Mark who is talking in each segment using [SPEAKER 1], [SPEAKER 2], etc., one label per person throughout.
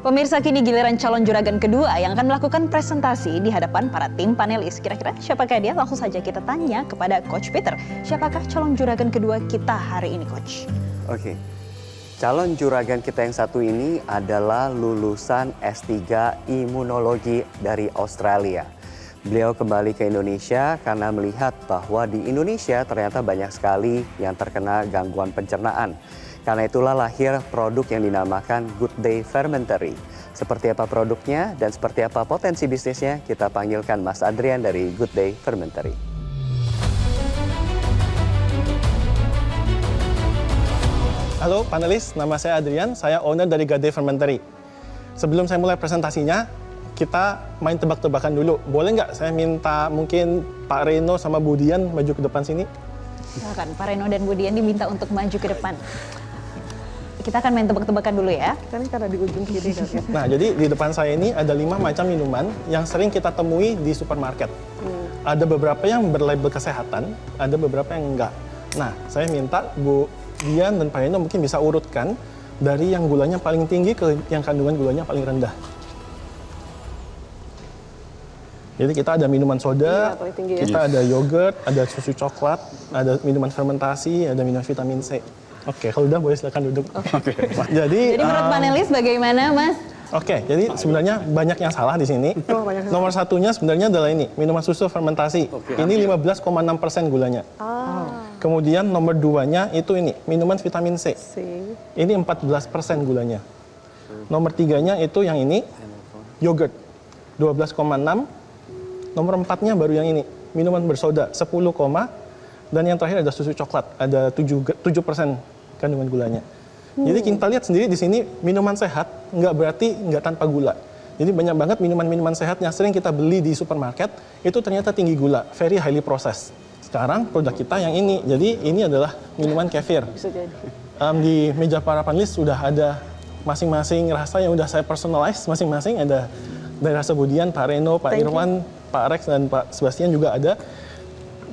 [SPEAKER 1] Pemirsa, kini giliran calon juragan kedua yang akan melakukan presentasi di hadapan para tim panelis. Kira-kira siapakah dia? Langsung saja kita tanya kepada Coach Peter. Siapakah calon juragan kedua kita hari ini, Coach?
[SPEAKER 2] Oke, calon juragan kita yang satu ini adalah lulusan S3 Imunologi dari Australia. Beliau kembali ke Indonesia karena melihat bahwa di Indonesia ternyata banyak sekali yang terkena gangguan pencernaan. Karena itulah lahir produk yang dinamakan Good Day Fermentary. Seperti apa produknya dan seperti apa potensi bisnisnya, kita panggilkan Mas Adrian dari Good Day Fermentary.
[SPEAKER 3] Halo panelis, nama saya Adrian, saya owner dari Good Day Fermentary. Sebelum saya mulai presentasinya, kita main tebak-tebakan dulu. Boleh nggak saya minta mungkin Pak Reno sama Budian maju ke depan sini?
[SPEAKER 1] Silakan, Pak Reno dan Budian diminta untuk maju ke depan. Kita akan main tebak-tebakan dulu ya.
[SPEAKER 4] Kita ini karena di ujung kiri kan ya.
[SPEAKER 3] Nah, jadi di depan saya ini ada 5 macam minuman yang sering kita temui di supermarket. Ada beberapa yang berlabel kesehatan, ada beberapa yang enggak. Nah, saya minta Bu Dian dan Pak Reno mungkin bisa urutkan dari yang gulanya paling tinggi ke yang kandungan gulanya paling rendah. Jadi kita ada minuman soda,
[SPEAKER 4] paling tinggi ya.
[SPEAKER 3] kita ada yogurt, ada susu coklat, ada minuman fermentasi, ada minuman vitamin C. Oke, kalau udah boleh silakan duduk. Oke.
[SPEAKER 1] Jadi menurut panelis bagaimana, Mas?
[SPEAKER 3] Oke, jadi sebenarnya banyak yang salah di sini. Nomor satunya sebenarnya adalah ini, minuman susu fermentasi. Ini 15,6% gulanya. Kemudian nomor 2-nya itu ini, minuman vitamin C. Ini 14% gulanya. Nomor 3-nya itu yang ini, yogurt. 12,6. Nomor 4-nya baru yang ini, minuman bersoda 10, dan yang terakhir ada susu coklat, ada 7% kandungan gulanya. Jadi kita lihat sendiri di sini minuman sehat nggak berarti nggak tanpa gula. Jadi banyak banget minuman-minuman sehat yang sering kita beli di supermarket itu ternyata tinggi gula, very highly processed. Sekarang produk kita yang ini, jadi ini adalah minuman kefir.
[SPEAKER 4] Bisa jadi.
[SPEAKER 3] Di meja para panelis sudah ada masing-masing rasa yang udah saya personalize, masing-masing ada dari rasa Budian, Pak Reno, Pak Irwan, Pak Rex dan Pak Sebastian juga ada.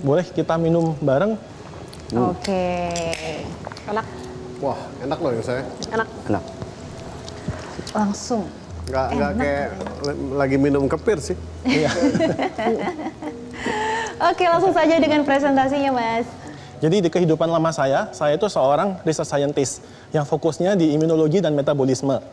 [SPEAKER 3] Boleh kita minum bareng?
[SPEAKER 1] Oke.
[SPEAKER 4] Enak.
[SPEAKER 5] Wah, enak loh yang saya.
[SPEAKER 4] Enak.
[SPEAKER 2] Enak.
[SPEAKER 1] Langsung.
[SPEAKER 5] Nggak kayak lagi minum kefir sih.
[SPEAKER 1] Oke, langsung saja dengan presentasinya, Mas.
[SPEAKER 3] Jadi di kehidupan lama saya itu seorang research scientist yang fokusnya di imunologi dan metabolisme.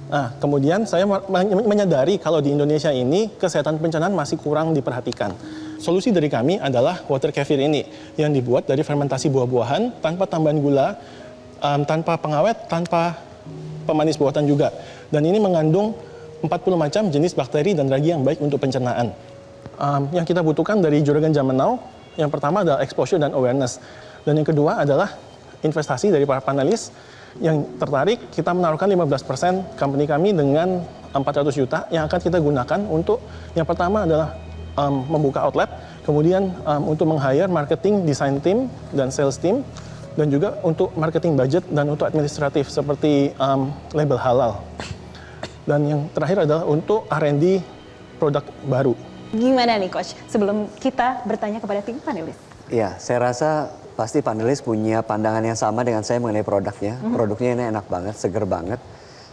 [SPEAKER 3] Nah, kemudian saya menyadari kalau di Indonesia ini kesehatan pencernaan masih kurang diperhatikan. Solusi dari kami adalah water kefir ini yang dibuat dari fermentasi buah-buahan tanpa tambahan gula, tanpa pengawet, tanpa pemanis buatan juga. Dan ini mengandung 40 macam jenis bakteri dan ragi yang baik untuk pencernaan. Yang kita butuhkan dari juragan zaman now, yang pertama adalah exposure dan awareness. Dan yang kedua adalah investasi dari para panelis yang tertarik. Kita menaruhkan 15% company kami dengan 400 juta yang akan kita gunakan untuk yang pertama adalah membuka outlet, kemudian untuk meng-hire marketing, design team, dan sales team, dan juga untuk marketing budget dan untuk administratif seperti label halal. Dan yang terakhir adalah untuk R&D produk baru.
[SPEAKER 1] Gimana nih, Coach? Sebelum kita bertanya kepada tim panelis.
[SPEAKER 2] Ya, saya rasa pasti panelis punya pandangan yang sama dengan saya mengenai produknya. Produknya ini enak banget, seger banget.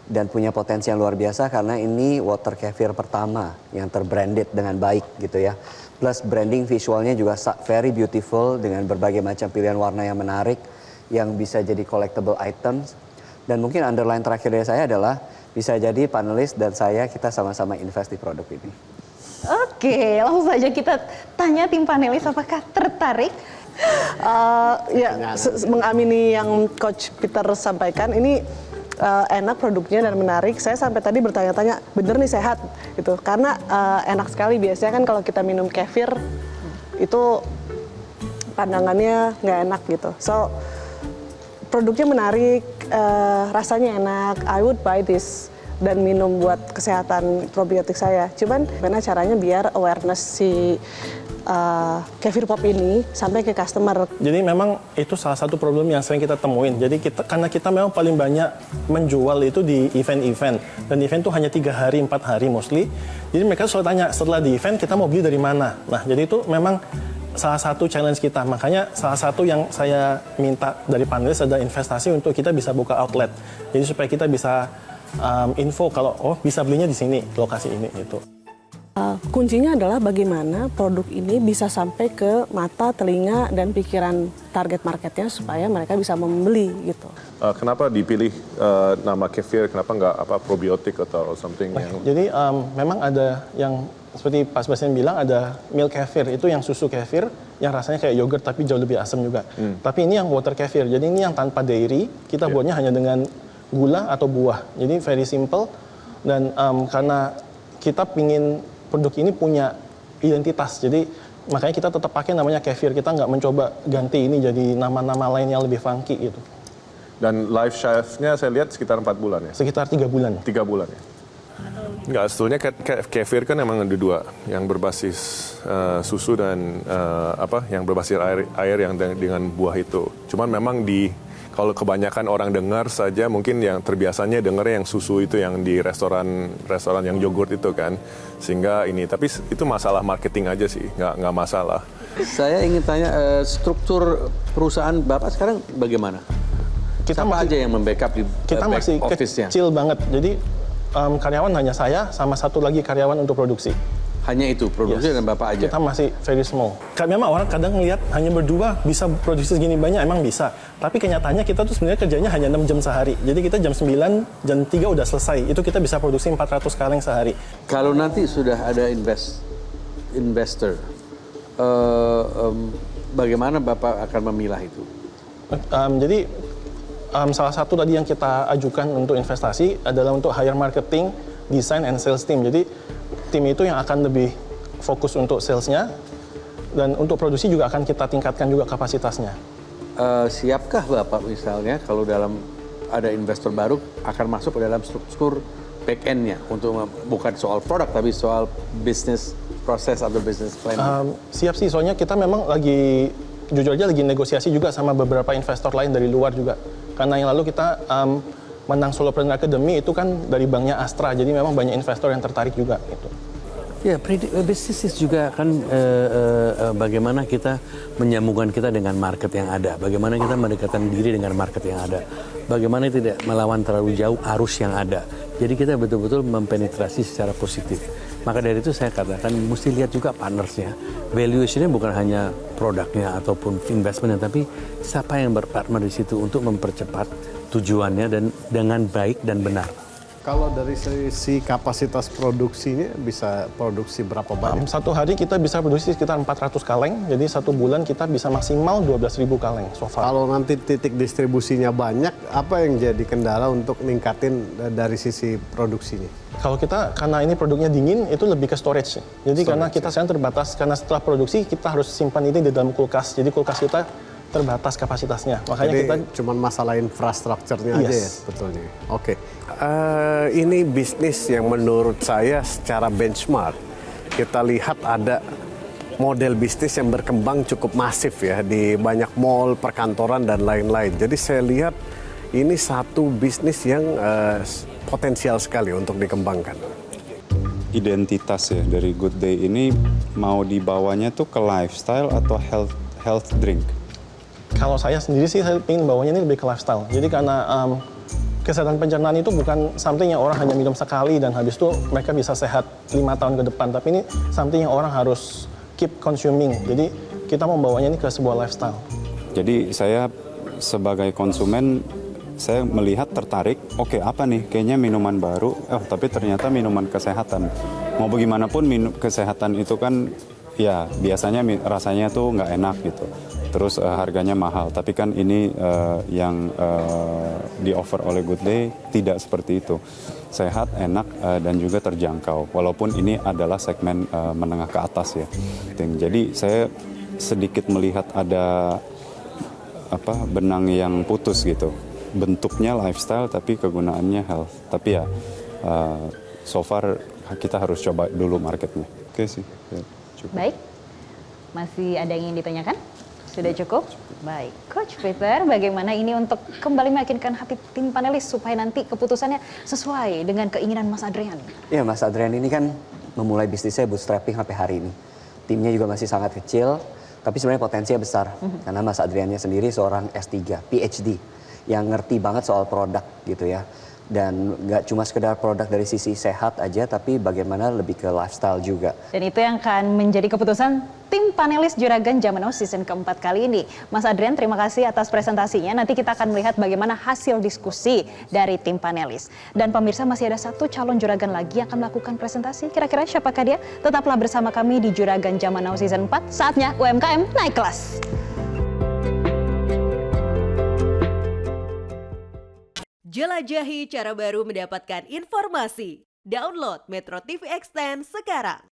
[SPEAKER 2] Dan punya potensi yang luar biasa karena ini water kefir pertama yang terbranded dengan baik gitu ya. Plus branding visualnya juga very beautiful dengan berbagai macam pilihan warna yang menarik yang bisa jadi collectible items. Dan mungkin underline terakhir dari saya adalah bisa jadi panelis dan saya kita sama-sama invest di produk ini.
[SPEAKER 1] Oke, langsung saja kita tanya tim panelis apakah tertarik.
[SPEAKER 4] Mengamini yang Coach Peter sampaikan, ini enak produknya dan menarik. Saya sampai tadi bertanya-tanya, bener nih sehat gitu. Karena enak sekali, biasanya kan kalau kita minum kefir itu pandangannya nggak enak gitu. So produknya menarik, rasanya enak. I would buy this dan minum buat kesehatan probiotik saya. Cuman gimana caranya biar awareness si kefir pop ini sampai ke customer.
[SPEAKER 3] Jadi memang itu salah satu problem yang sering kita temuin. Jadi karena kita memang paling banyak menjual itu di event-event. Dan event itu hanya 3 hari, 4 hari mostly. Jadi mereka selalu tanya, setelah di event kita mau beli dari mana? Nah, jadi itu memang salah satu challenge kita. Makanya salah satu yang saya minta dari panelis adalah investasi untuk kita bisa buka outlet. Jadi supaya kita bisa info kalau bisa belinya di sini, lokasi ini gitu.
[SPEAKER 4] Kuncinya adalah bagaimana produk ini bisa sampai ke mata, telinga, dan pikiran target marketnya supaya mereka bisa membeli gitu.
[SPEAKER 6] Kenapa dipilih nama kefir? Kenapa nggak probiotik atau something yang?
[SPEAKER 3] Jadi memang ada yang seperti Pak Sebastian bilang, ada milk kefir, itu yang susu kefir yang rasanya kayak yogurt tapi jauh lebih asam juga. Tapi ini yang water kefir, jadi ini yang tanpa dairy, kita buatnya hanya dengan gula atau buah. Jadi very simple, dan karena kita pingin produk ini punya identitas, jadi makanya kita tetap pakai namanya kefir, kita nggak mencoba ganti ini jadi nama-nama lain yang lebih funky gitu.
[SPEAKER 6] Dan life shelf-nya saya lihat sekitar 4 bulan ya?
[SPEAKER 3] Sekitar 3 bulan.
[SPEAKER 6] 3 bulan ya? Enggak, sebetulnya kefir kan emang ada 2, yang berbasis susu dan yang berbasis air yang dengan buah itu. Cuman memang kalau kebanyakan orang dengar saja, mungkin yang terbiasanya dengar yang susu itu yang di restoran yang yogurt itu kan, sehingga ini. Tapi itu masalah marketing aja sih, nggak masalah.
[SPEAKER 7] Saya ingin tanya struktur perusahaan Bapak sekarang bagaimana?
[SPEAKER 3] Kita
[SPEAKER 7] Siapa aja yang membackup di
[SPEAKER 3] kita
[SPEAKER 7] back
[SPEAKER 3] masih
[SPEAKER 7] office-nya?
[SPEAKER 3] kecil banget, jadi karyawan hanya saya sama satu lagi karyawan untuk produksi.
[SPEAKER 7] Hanya itu, produksi
[SPEAKER 3] Yes.
[SPEAKER 7] dan Bapak aja?
[SPEAKER 3] Kita masih very small. Memang orang kadang ngelihat hanya berdua bisa produksi segini banyak, emang bisa. Tapi kenyataannya kita tuh sebenarnya kerjanya hanya 6 jam sehari. Jadi kita jam 9, jam 3 udah selesai. Itu kita bisa produksi 400 kaleng sehari.
[SPEAKER 7] Kalau nanti sudah ada investor, bagaimana Bapak akan memilah itu?
[SPEAKER 3] Jadi salah satu tadi yang kita ajukan untuk investasi adalah untuk hire marketing, design, and sales team. Jadi tim itu yang akan lebih fokus untuk salesnya, dan untuk produksi juga akan kita tingkatkan juga kapasitasnya.
[SPEAKER 7] Siapkah Bapak misalnya kalau dalam ada investor baru akan masuk ke dalam struktur back end-nya untuk bukan soal produk tapi soal bisnis proses atau bisnis plan?
[SPEAKER 3] Siap sih, soalnya kita memang lagi, jujur aja lagi negosiasi juga sama beberapa investor lain dari luar juga. Karena yang lalu kita menang Solopreneur Academy itu kan dari banknya Astra, jadi memang banyak investor yang tertarik juga gitu.
[SPEAKER 7] Ya, bisnis juga kan bagaimana kita menyambungkan kita dengan market yang ada, bagaimana kita mendekatkan diri dengan market yang ada, bagaimana tidak melawan terlalu jauh arus yang ada. Jadi kita betul-betul mempenetrasi secara positif. Maka dari itu saya katakan mesti lihat juga partnersnya. Valuationnya bukan hanya produknya ataupun investmentnya, tapi siapa yang berpartner di situ untuk mempercepat tujuannya dan dengan baik dan benar.
[SPEAKER 5] Kalau dari sisi kapasitas produksinya bisa produksi berapa banyak?
[SPEAKER 3] Satu hari kita bisa produksi sekitar 400 kaleng, jadi satu bulan kita bisa maksimal 12.000 kaleng so far.
[SPEAKER 5] Kalau nanti titik distribusinya banyak, apa yang jadi kendala untuk ningkatin dari sisi produksinya?
[SPEAKER 3] Kalau kita, karena ini produknya dingin, itu lebih ke storage. Jadi karena kita sekarang terbatas, karena setelah produksi kita harus simpan ini di dalam kulkas. Jadi kulkas kita terbatas kapasitasnya. Makanya
[SPEAKER 5] Jadi
[SPEAKER 3] kita
[SPEAKER 5] cuma masalah infrastrukturnya aja ya
[SPEAKER 3] Yes.
[SPEAKER 5] sebetulnya. Oke. Ini bisnis yang menurut saya secara benchmark, kita lihat ada model bisnis yang berkembang cukup masif ya di banyak mall, perkantoran, dan lain-lain. Jadi saya lihat ini satu bisnis yang potensial sekali untuk dikembangkan.
[SPEAKER 8] Identitas ya dari Good Day ini mau dibawanya tuh ke lifestyle atau health drink?
[SPEAKER 3] Kalau saya sendiri sih, saya ingin bawanya ini lebih ke lifestyle. Jadi karena kesehatan pencernaan itu bukan something yang orang hanya minum sekali dan habis itu mereka bisa sehat 5 tahun ke depan. Tapi ini something yang orang harus keep consuming. Jadi kita membawanya ini ke sebuah lifestyle.
[SPEAKER 8] Jadi saya sebagai konsumen, saya melihat tertarik, oke, apa nih, kayaknya minuman baru, tapi ternyata minuman kesehatan. Mau bagaimanapun kesehatan itu kan, ya biasanya rasanya tuh nggak enak gitu. Terus harganya mahal, tapi kan ini yang di-offer oleh Good Day tidak seperti itu. Sehat, enak, dan juga terjangkau. Walaupun ini adalah segmen menengah ke atas ya. Jadi saya sedikit melihat ada benang yang putus gitu. Bentuknya lifestyle tapi kegunaannya health. Tapi ya so far kita harus coba dulu marketnya. Oke sih. Ya, cukup.
[SPEAKER 1] Baik, masih ada yang ingin ditanyakan? Sudah cukup? Baik, Coach Peter, bagaimana ini untuk kembali meyakinkan hati tim panelis supaya nanti keputusannya sesuai dengan keinginan Mas Adrian?
[SPEAKER 2] Ya, Mas Adrian ini kan memulai bisnisnya bootstrapping sampai hari ini. Timnya juga masih sangat kecil, tapi sebenarnya potensinya besar. Karena Mas Adriannya sendiri seorang S3, PhD, yang ngerti banget soal produk gitu ya. Dan nggak cuma sekedar produk dari sisi sehat aja, tapi bagaimana lebih ke lifestyle juga.
[SPEAKER 1] Dan itu yang akan menjadi keputusan tim panelis Juragan Zaman Now season keempat kali ini. Mas Adrian, terima kasih atas presentasinya. Nanti kita akan melihat bagaimana hasil diskusi dari tim panelis. Dan pemirsa, masih ada satu calon juragan lagi yang akan melakukan presentasi. Kira-kira siapakah dia? Tetaplah bersama kami di Juragan Zaman Now season 4. Saatnya UMKM naik kelas.
[SPEAKER 9] Jelajahi cara baru mendapatkan informasi. Download Metro TV Extend sekarang.